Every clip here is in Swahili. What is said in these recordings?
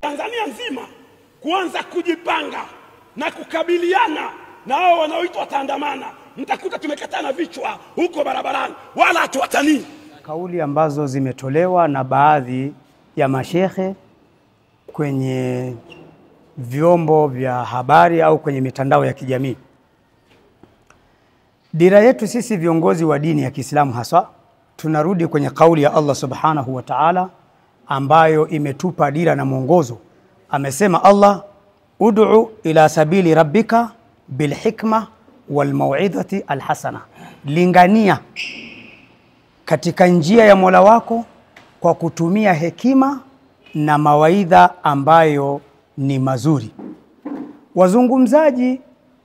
Tanzania nzima kuanza kujipanga na kukabiliana na hao wanaoitwa wataandamana. Mtakuta tumekatana vichwa huko barabarani, wala hatuwatanii. Kauli ambazo zimetolewa na baadhi ya mashehe kwenye vyombo vya habari au kwenye mitandao ya kijamii. Dira yetu sisi viongozi wa dini ya Kiislamu haswa, tunarudi kwenye kauli ya Allah Subhanahu wa Ta'ala ambayo imetupa dira na mwongozo. Amesema Allah, ud'u ila sabili rabbika bilhikma walmau'izati alhasana. Lingania katika njia ya Mola wako kwa kutumia hekima na mawaidha ambayo ni mazuri. Wazungumzaji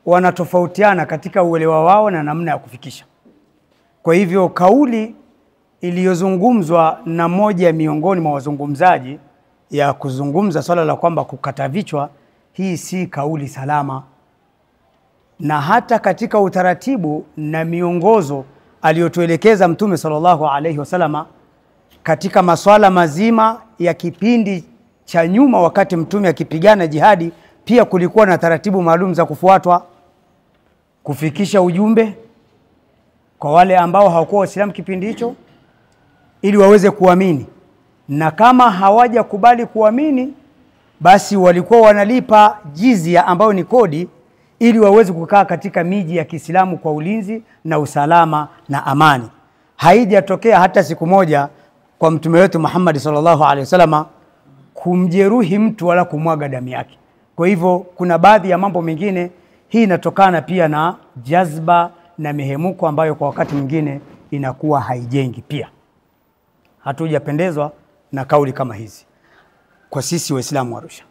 wanatofautiana katika uelewa wao na namna ya kufikisha. Kwa hivyo kauli iliyozungumzwa na moja miongoni mwa wazungumzaji ya kuzungumza swala la kwamba kukata vichwa, hii si kauli salama. Na hata katika utaratibu na miongozo aliyotuelekeza Mtume sallallahu alaihi wasallama katika maswala mazima ya kipindi cha nyuma, wakati Mtume akipigana jihadi, pia kulikuwa na taratibu maalum za kufuatwa: kufikisha ujumbe kwa wale ambao hawakuwa Waislamu kipindi hicho ili waweze kuamini, na kama hawaja kubali kuamini basi walikuwa wanalipa jizya ambayo ni kodi ili waweze kukaa katika miji ya Kiislamu kwa ulinzi na usalama na amani. Haijatokea hata siku moja kwa mtume wetu Muhammad sallallahu alaihi wasallam kumjeruhi mtu wala kumwaga damu yake. Kwa hivyo kuna baadhi ya mambo mengine, hii inatokana pia na jazba na mihemuko ambayo kwa wakati mwingine inakuwa haijengi. Pia hatujapendezwa na kauli kama hizi kwa sisi Waislamu wa Arusha.